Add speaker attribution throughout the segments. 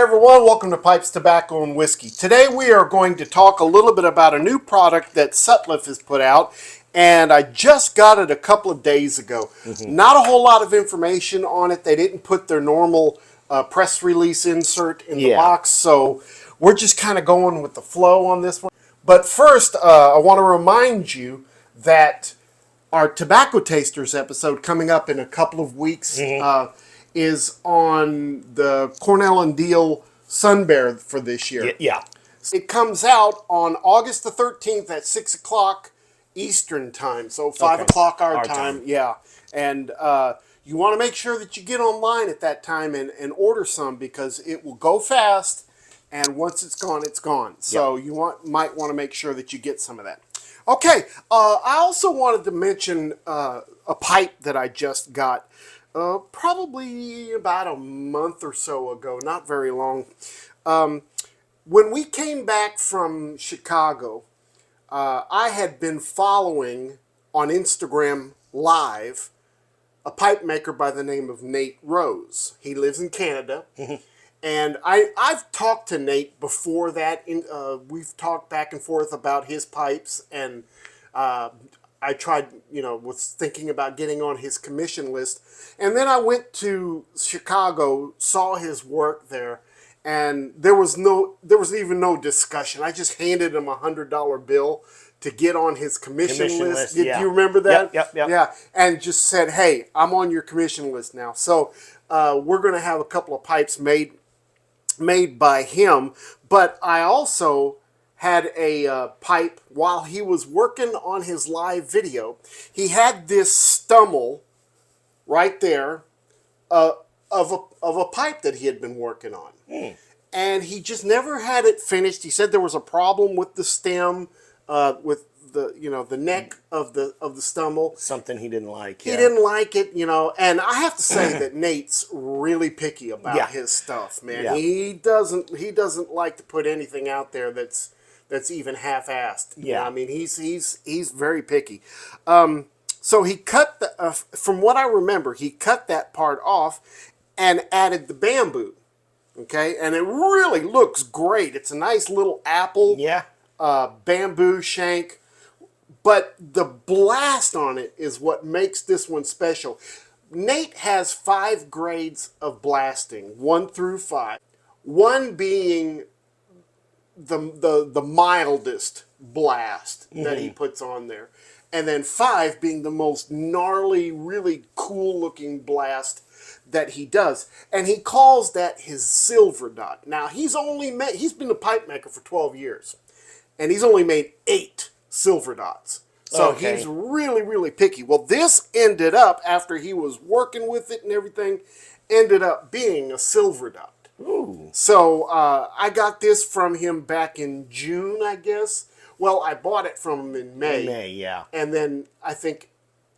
Speaker 1: everyone, welcome to Pipes, Tobacco, and Whiskey. Today we are going to talk a little bit about a new product that Sutliff has put out, and I just got it a couple of days ago. Not a whole lot of information on it. They didn't put their normal press release insert in the box, so we're just kind of going with the flow on this one. But first, I want to remind you that our Tobacco Tasters episode coming up in a couple of weeks is on the Cornell and Deal Sun Bear for this year.
Speaker 2: Yeah.
Speaker 1: It comes out on August the 13th at 6 o'clock Eastern time, so 5 o'clock our time. Yeah. And you want to make sure that you get online at that time and order some, because it will go fast, and once it's gone, it's gone. So you might want to make sure that you get some of that. Okay, I also wanted to mention a pipe that I just got probably about a month or so ago, not very long. When we came back from Chicago, I had been following on Instagram Live a pipe maker by the name of Nate Rose. He lives in Canada. And I've talked to Nate before that. We've talked back and forth about his pipes, and I tried, was thinking about getting on his commission list. And then I went to Chicago, saw his work there, and there was even no discussion. I just handed him a $100 bill to get on his commission list. Do you remember that?
Speaker 2: Yep.
Speaker 1: Yeah, and just said, hey, I'm on your commission list now. So we're going to have a couple of pipes made by him, but I also had a pipe while he was working on his live video. He had this stummel right there of a pipe that he had been working on, and he just never had it finished. He said there was a problem with the stem, with the neck of the stummel.
Speaker 2: Something he didn't like.
Speaker 1: He didn't like it, and I have to say that Nate's really picky about his stuff, man.
Speaker 2: Yeah.
Speaker 1: He doesn't like to put anything out there that's even half-assed.
Speaker 2: Yeah.
Speaker 1: I mean, he's very picky. So he cut from what I remember, he cut that part off and added the bamboo. Okay, and it really looks great. It's a nice little apple.
Speaker 2: Yeah.
Speaker 1: Bamboo shank. But the blast on it is what makes this one special. Nate has 5 grades of blasting, 1 through 5. 1 being the mildest blast that he puts on there. And then 5 being the most gnarly, really cool looking blast that he does. And he calls that his silver dot. Now, he's been a pipe maker for 12 years. And he's only made 8 silver dots. So he's really, really picky. Well, this ended up, after he was working with it and everything, ended up being a silver dot.
Speaker 2: Ooh.
Speaker 1: So I got this from him back in June, I guess. Well, I bought it from him in May. And then I think,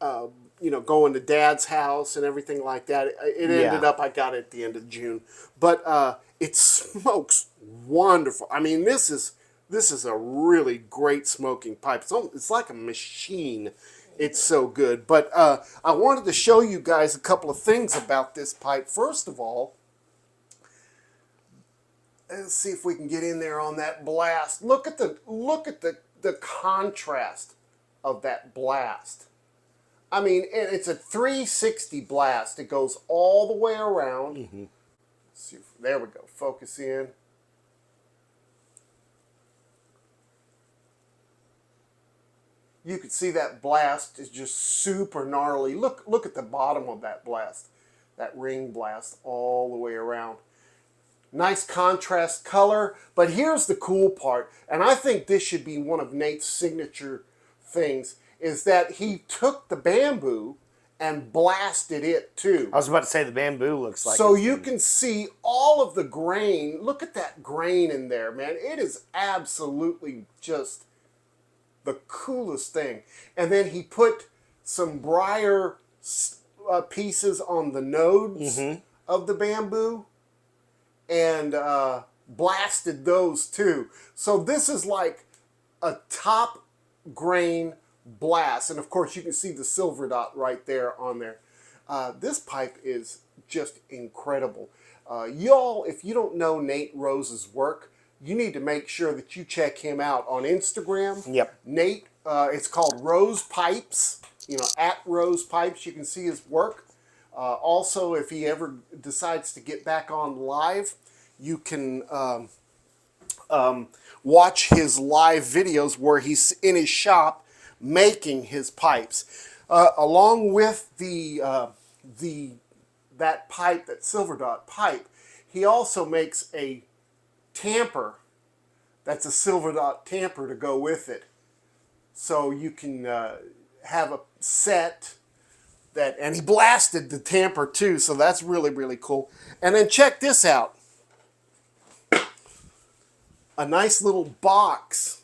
Speaker 1: going to Dad's house and everything like that, it ended up, I got it at the end of June. But it smokes wonderful. I mean, this is a really great smoking pipe. It's like a machine. It's so good. But I wanted to show you guys a couple of things about this pipe. First of all, let's see if we can get in there on that blast. Look at the contrast of that blast. I mean, it's a 360 blast. It goes all the way around. Let's see, there we go. Focus in. You can see that blast is just super gnarly. Look at the bottom of that blast, that ring blast all the way around. Nice contrast color, but here's the cool part, and I think this should be one of Nate's signature things, is that he took the bamboo and blasted it too.
Speaker 2: I was about to say the bamboo looks like.
Speaker 1: So you can see all of the grain. Look at that grain in there, man. It is absolutely just the coolest thing. And then he put some briar pieces on the nodes of the bamboo and blasted those too. So this is like a top grain blast. And of course you can see the silver dot right there on there. This pipe is just incredible. Y'all, if you don't know Nate Rose's work, you need to make sure that you check him out on Instagram.
Speaker 2: Yep.
Speaker 1: Nate, it's called Rose Pipes. At Rose Pipes, you can see his work. Also, if he ever decides to get back on live, you can watch his live videos where he's in his shop making his pipes, along with that pipe, that silver dot pipe. He also makes a tamper that's a silver dot tamper to go with it, so you can have a set that. And he blasted the tamper too, so that's really, really cool. And then check this out. A nice little box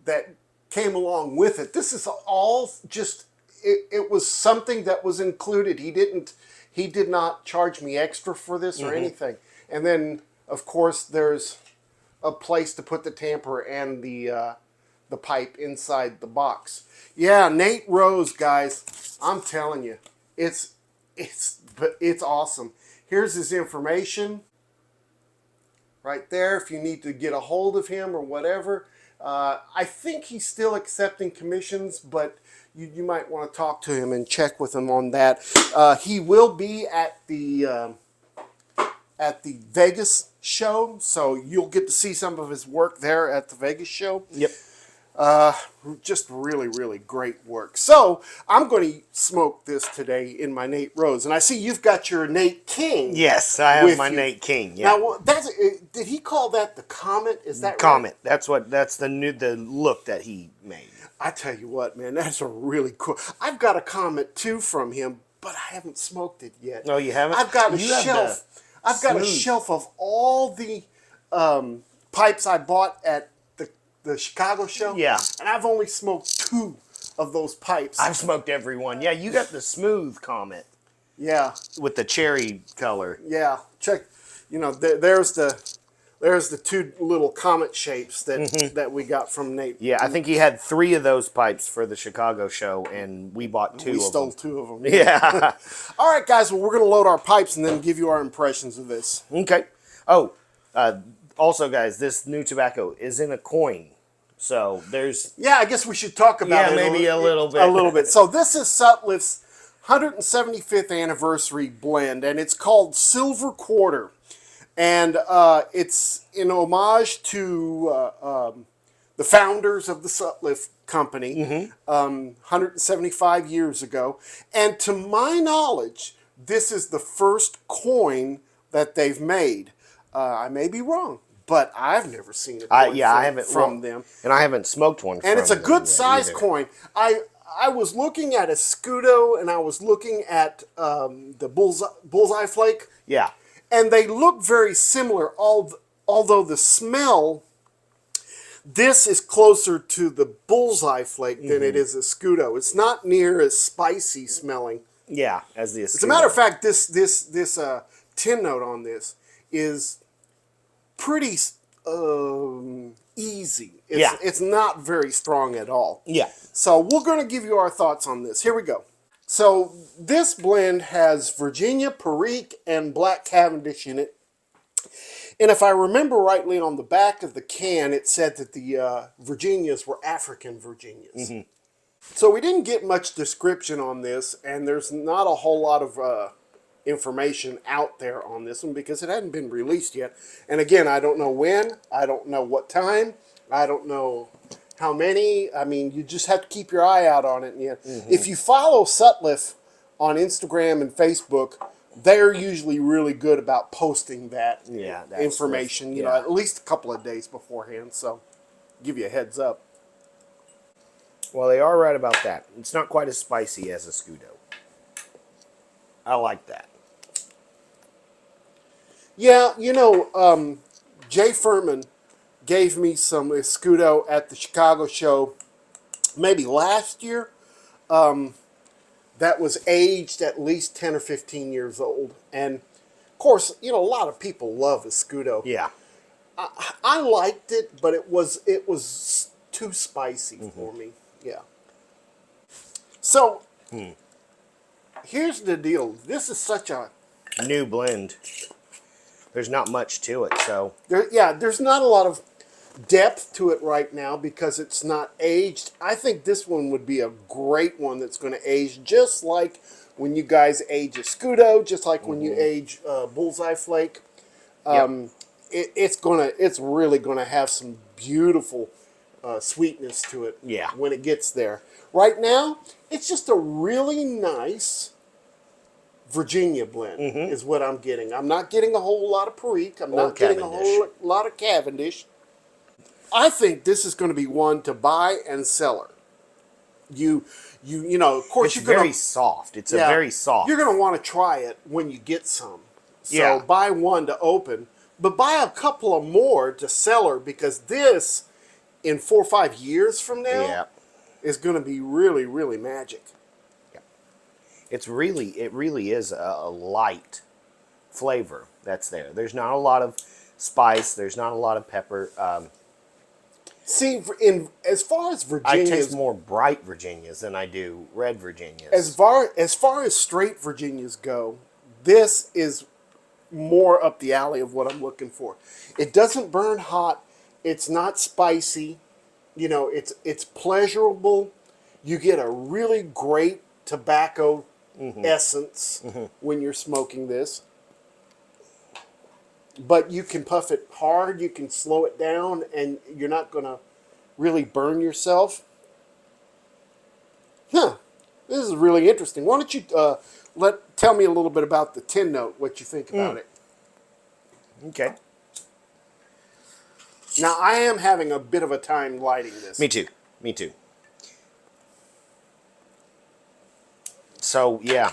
Speaker 1: that came along with it. This is all just, it was something that was included. He did not charge me extra for this or anything. And then, of course, there's a place to put the tamper and the pipe inside the box. Yeah, Nate Rose, guys, I'm telling you, it's awesome. Here's his information right there if you need to get a hold of him or whatever. I think he's still accepting commissions, but you might want to talk to him and check with him on that. He will be at the Vegas show, so you'll get to see some of his work there at the Vegas show.
Speaker 2: Yep.
Speaker 1: Just really, really great work. So I'm going to smoke this today in my Nate Rose, and I see you've got your Nate King.
Speaker 2: Yes, I have my Nate King. Yeah.
Speaker 1: Now, did he call that the Comet? Is that
Speaker 2: Comet?
Speaker 1: Right?
Speaker 2: That's the look that he made.
Speaker 1: I tell you what, man, that's a really cool. I've got a Comet too from him, but I haven't smoked it yet.
Speaker 2: No, you haven't.
Speaker 1: I've got a shelf. I've got a shelf of all the pipes I bought at the Chicago show.
Speaker 2: Yeah.
Speaker 1: And I've only smoked 2 of those pipes.
Speaker 2: I've smoked every one. Yeah, you got the smooth Comet.
Speaker 1: Yeah.
Speaker 2: With the cherry color.
Speaker 1: Yeah. Check. There's the 2 little Comet shapes that we got from Nate.
Speaker 2: Yeah, I think he had 3 of those pipes for the Chicago show, and we bought 2 of them.
Speaker 1: We stole 2 of them.
Speaker 2: Yeah.
Speaker 1: All right, guys. Well, we're going to load our pipes and then give you our impressions of this.
Speaker 2: Okay. Oh, also, guys, this new tobacco is in a coin. So there's...
Speaker 1: Yeah, I guess we should talk about it.
Speaker 2: Maybe a little bit.
Speaker 1: A little bit. So this is Sutliff's 175th anniversary blend, and it's called Silver Quarter. And it's in homage to the founders of the Sutliff Company 175 years ago. And to my knowledge, this is the first coin that they've made. I may be wrong, but I've never seen it
Speaker 2: I haven't
Speaker 1: from them.
Speaker 2: And I haven't smoked one from them.
Speaker 1: And it's a good size coin. I was looking at a Scudo, and I was looking at the Bullseye Flake.
Speaker 2: Yeah.
Speaker 1: And they look very similar, although the smell, this is closer to the Bullseye Flake than it is a Scudo. It's not near as spicy smelling.
Speaker 2: Yeah, as the Scudo.
Speaker 1: As a matter of fact, this tin note on this is pretty easy. It's not very strong at all.
Speaker 2: Yeah.
Speaker 1: So we're going to give you our thoughts on this. Here we go. So this blend has Virginia, Perique, and Black Cavendish in it. And if I remember rightly, on the back of the can, it said that the Virginias were African Virginias. So we didn't get much description on this, and there's not a whole lot of information out there on this one because it hadn't been released yet. And again, I don't know when, I don't know what time, I don't know how many. I mean, you just have to keep your eye out on it. Yeah. If you follow Sutliff on Instagram and Facebook, they're usually really good about posting that information, at least a couple of days beforehand. So give you a heads up.
Speaker 2: Well, they are right about that. It's not quite as spicy as a Scudo. I like that.
Speaker 1: Yeah, Jay Furman gave me some Scudo at the Chicago show maybe last year. That was aged at least 10 or 15 years old. And, of course, a lot of people love Scudo.
Speaker 2: Yeah.
Speaker 1: I liked it, but it was too spicy for me. Yeah. So, here's the deal. This is such a
Speaker 2: new blend. There's not much to it, so
Speaker 1: there's not a lot of depth to it right now because it's not aged. I think this one would be a great one that's going to age just like when you guys age a Scudo, just like when you age Bullseye Flake.
Speaker 2: yep.
Speaker 1: It's really gonna have some beautiful sweetness to it.
Speaker 2: Yeah.
Speaker 1: When it gets there. Right now, it's just a really nice Virginia blend is what I'm getting. I'm not getting a whole lot of Perique. I'm
Speaker 2: Or
Speaker 1: not getting a
Speaker 2: Cavendish.
Speaker 1: whole lot of Cavendish. I think this is going to be one to buy and cellar. Of course,
Speaker 2: It's
Speaker 1: you're
Speaker 2: very
Speaker 1: gonna,
Speaker 2: soft. It's a
Speaker 1: yeah,
Speaker 2: very soft.
Speaker 1: You're going to want to try it when you get some. So
Speaker 2: Yeah.
Speaker 1: buy one to open, but buy a couple of more to cellar because this, in 4 or 5 years from now,
Speaker 2: Yeah.
Speaker 1: is going to be really, really magic.
Speaker 2: It really is a light flavor that's there. There's not a lot of spice. There's not a lot of pepper.
Speaker 1: See, as far as
Speaker 2: I
Speaker 1: Virginia's,
Speaker 2: taste more bright Virginias than I do red Virginias.
Speaker 1: as far as straight Virginias go, this is more up the alley of what I'm looking for. It doesn't burn hot. It's not spicy. It's pleasurable. You get a really great tobacco essence when you're smoking this. But you can puff it hard, you can slow it down, and you're not going to really burn yourself. Huh. This is really interesting. Why don't you tell me a little bit about the tin note, what you think about it.
Speaker 2: Okay.
Speaker 1: Now, I am having a bit of a time lighting this.
Speaker 2: Me too. Me too. So, yeah.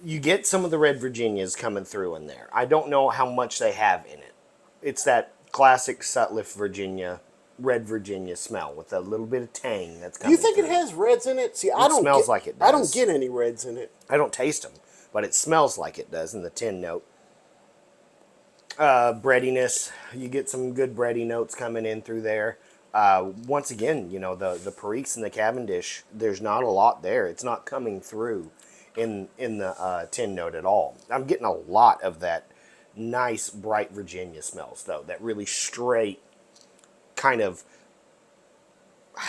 Speaker 2: You get some of the red Virginias coming through in there. I don't know how much they have in it. It's that classic Sutliff Virginia, red Virginia smell with a little bit of tang that's
Speaker 1: Do
Speaker 2: coming
Speaker 1: you think
Speaker 2: through.
Speaker 1: it has reds in it? See,
Speaker 2: smells like it
Speaker 1: I don't
Speaker 2: does.
Speaker 1: get any reds in it.
Speaker 2: I don't taste them, but it smells like it does in the tin note. Breadiness. You get some good bready notes coming in through there. Once again, the Periques and the Cavendish, there's not a lot there. It's not coming through in the tin note at all. I'm getting a lot of that nice bright Virginia smells though. That really straight kind of.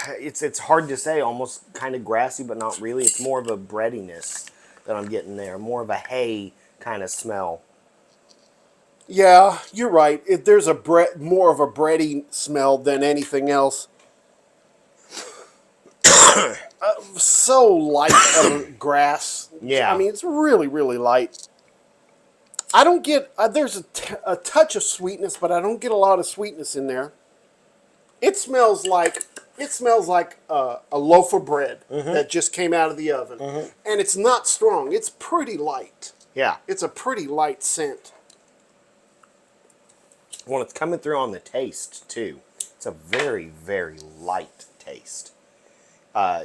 Speaker 2: It's hard to say. Almost kind of grassy, but not really. It's more of a breadiness that I'm getting there. More of a hay kind of smell.
Speaker 1: Yeah, you're right. There's more of a bready smell than anything else. So light of a grass.
Speaker 2: Yeah.
Speaker 1: I mean, it's really, really light. I don't get. There's a touch of sweetness, but I don't get a lot of sweetness in there. It smells like a loaf of bread that just came out of the oven, and it's not strong. It's pretty light.
Speaker 2: Yeah.
Speaker 1: It's a pretty light scent.
Speaker 2: Well, it's coming through on the taste, too. It's a very, very light taste.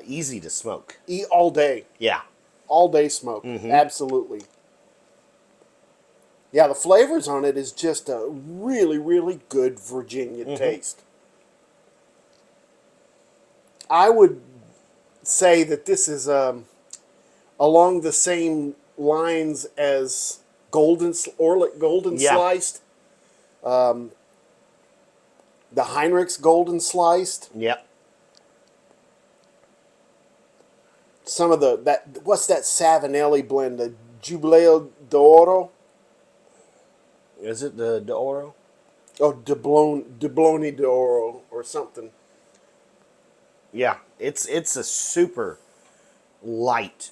Speaker 2: Easy to smoke.
Speaker 1: Eat all day.
Speaker 2: Yeah.
Speaker 1: All day smoke. Absolutely. Yeah, the flavors on it is just a really, really good Virginia taste. I would say that this is along the same lines as Orlick Golden
Speaker 2: Yeah.
Speaker 1: Sliced. The Heinrich's Golden Sliced.
Speaker 2: Yep.
Speaker 1: Some of what's that Savinelli blend? The Jubileo d'Oro?
Speaker 2: Is it the Oro?
Speaker 1: Oh, Dibloni d'Oro or something.
Speaker 2: Yeah. It's a super light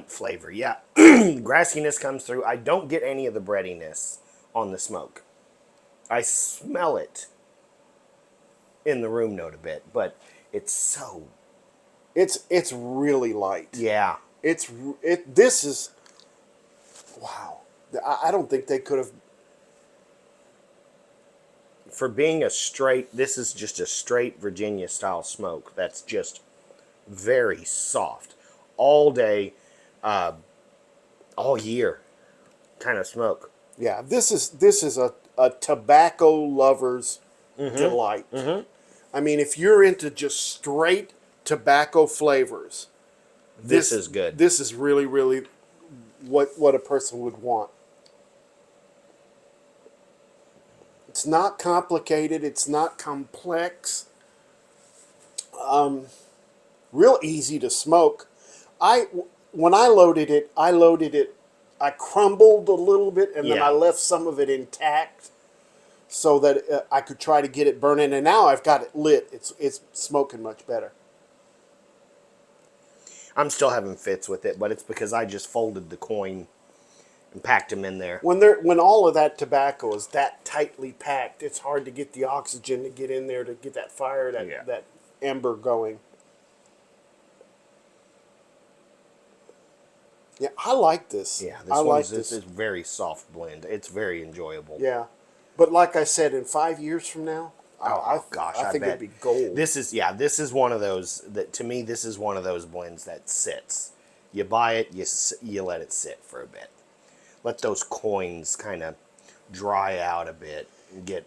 Speaker 2: flavor. Yeah. Grassiness comes through. I don't get any of the breadiness on the smoke. I smell it in the room note a bit, but it's so...
Speaker 1: It's really light.
Speaker 2: Yeah.
Speaker 1: This is... Wow. I don't think they could have...
Speaker 2: For being this is just a straight Virginia style smoke. That's just very soft. All day, all year kind of smoke.
Speaker 1: Yeah, this is a tobacco lover's delight. I mean, if you're into just straight tobacco flavors,
Speaker 2: This is good.
Speaker 1: This is really, really what a person would want. It's not complicated. It's not complex. Real easy to smoke. When I loaded it, I crumbled a little bit, and then I
Speaker 2: Yeah.
Speaker 1: left some of it intact so that I could try to get it burning. And now I've got it lit. It's smoking much better.
Speaker 2: I'm still having fits with it, but it's because I just folded the coin and packed them in there.
Speaker 1: When all of that tobacco is that tightly packed, it's hard to get the oxygen to get in there to get that fire,
Speaker 2: Yeah.
Speaker 1: that ember going. Yeah, I like this.
Speaker 2: Yeah,
Speaker 1: I like
Speaker 2: this
Speaker 1: this.
Speaker 2: is very soft blend. It's very enjoyable.
Speaker 1: Yeah, but like I said, in 5 years from now,
Speaker 2: Oh, gosh,
Speaker 1: I think
Speaker 2: bet.
Speaker 1: it'd be gold.
Speaker 2: This is one of those that, to me, this is one of those blends that sits. You buy it, you let it sit for a bit. Let those coins kind of dry out a bit and get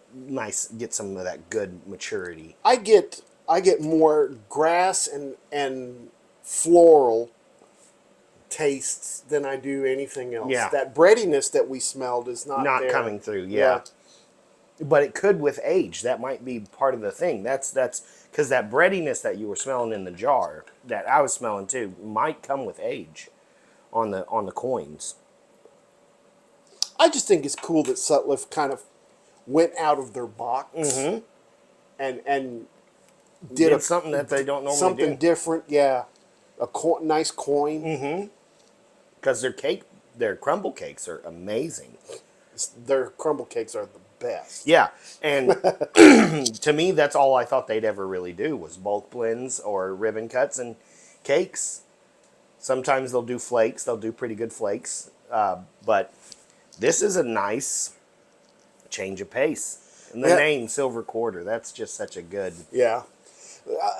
Speaker 2: some of that good maturity.
Speaker 1: I get more grass and floral tastes than I do anything else.
Speaker 2: Yeah.
Speaker 1: That breadiness that we smelled is not there.
Speaker 2: Coming through. Yeah. But it could with age. That might be part of the thing. That's because that breadiness that you were smelling in the jar, that I was smelling too, might come with age on the coins.
Speaker 1: I just think it's cool that Sutliff kind of went out of their box and did
Speaker 2: something that they don't normally
Speaker 1: something
Speaker 2: do.
Speaker 1: different. Yeah, nice coin.
Speaker 2: Because their crumble cakes are amazing.
Speaker 1: Their crumble cakes are the best.
Speaker 2: Yeah, and to me, that's all I thought they'd ever really do was bulk blends or ribbon cuts and cakes. Sometimes they'll do flakes. They'll do pretty good flakes. But this is a nice change of pace. And the name Silver Quarter, that's just such a good...
Speaker 1: Yeah.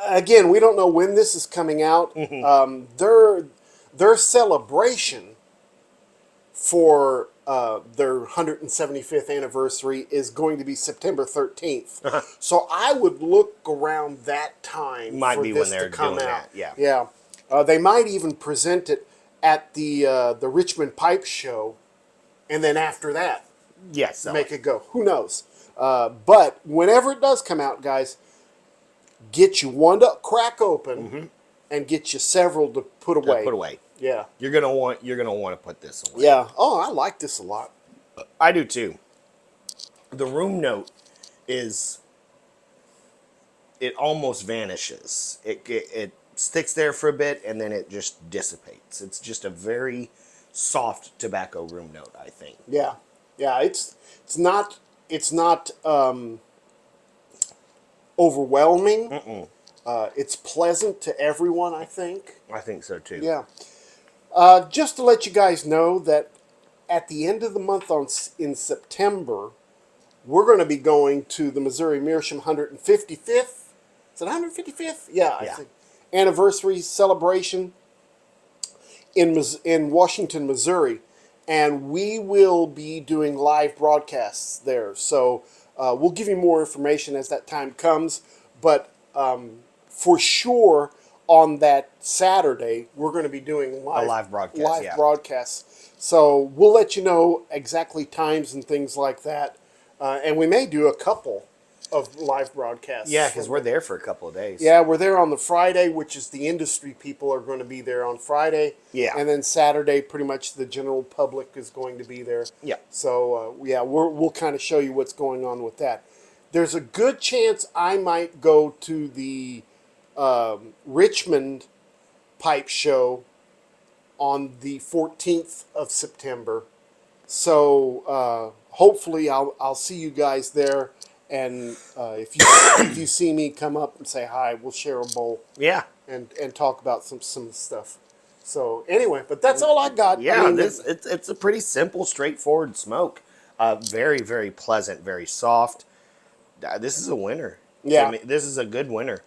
Speaker 1: Again, we don't know when this is coming out. Their celebration for their 175th anniversary is going to be September 13th. So I would look around that time for
Speaker 2: be
Speaker 1: this
Speaker 2: when they're
Speaker 1: to come
Speaker 2: doing
Speaker 1: out.
Speaker 2: that,
Speaker 1: Yeah. They might even present it at the Richmond Pipe Show, and then after that,
Speaker 2: Yes.
Speaker 1: make it go. Who knows? But whenever it does come out, guys, get you one to crack open and get you several to put away.
Speaker 2: Put away.
Speaker 1: Yeah.
Speaker 2: You're gonna want to put this away.
Speaker 1: Yeah. Oh, I like this a lot.
Speaker 2: I do too. The room note is, it almost vanishes. It sticks there for a bit and then it just dissipates. It's just a very soft tobacco room note, I think.
Speaker 1: Yeah. Yeah. It's not overwhelming. It's pleasant to everyone, I think.
Speaker 2: I think so too.
Speaker 1: Yeah. Just to let you guys know that at the end of the month in September, we're going to be going to the Missouri Meerschaum 155th. Is it 155th? Yeah, I think. Anniversary celebration in Washington, Missouri. And we will be doing live broadcasts there. So we'll give you more information as that time comes. But for sure, on that Saturday, we're going to be doing
Speaker 2: live broadcast,
Speaker 1: broadcasts. So we'll let you know exactly times and things like that. And we may do a couple of live broadcasts.
Speaker 2: Yeah, because we're there for a couple of days.
Speaker 1: Yeah, we're there on the Friday, which is the industry people are going to be there on Friday.
Speaker 2: Yeah.
Speaker 1: And then Saturday, pretty much the general public is going to be there.
Speaker 2: Yeah.
Speaker 1: So, we'll kind of show you what's going on with that. There's a good chance I might go to the Richmond Pipe Show on the 14th of September. So, hopefully I'll see you guys there. And if you see me, come up and say hi. We'll share a bowl.
Speaker 2: Yeah.
Speaker 1: And talk about some stuff. So anyway, but that's all I got.
Speaker 2: Yeah,
Speaker 1: I mean,
Speaker 2: it's a pretty simple, straightforward smoke. Very, very pleasant, very soft. This is a winner.
Speaker 1: Yeah.
Speaker 2: I mean, this is a good winner.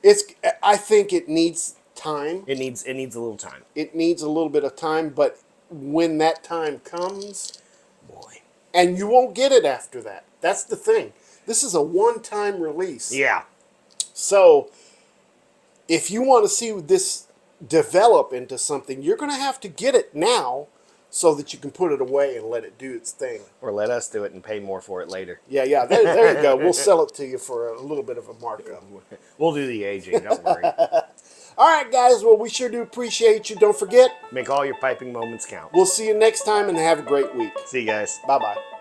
Speaker 1: I think it needs time.
Speaker 2: It needs a little time.
Speaker 1: It needs a little bit of time, but when that time comes,
Speaker 2: Boy.
Speaker 1: and you won't get it after that. That's the thing. This is a one-time release.
Speaker 2: Yeah.
Speaker 1: So, if you want to see this develop into something, you're going to have to get it now so that you can put it away and let it do its thing.
Speaker 2: Or let us do it and pay more for it later.
Speaker 1: Yeah, yeah. There you go. We'll sell it to you for a little bit of a markup.
Speaker 2: We'll do the aging, don't worry.
Speaker 1: All right, guys. Well, we sure do appreciate you. Don't forget,
Speaker 2: Make all your piping moments count.
Speaker 1: we'll see you next time and have a great week.
Speaker 2: See you guys.
Speaker 1: Bye-bye.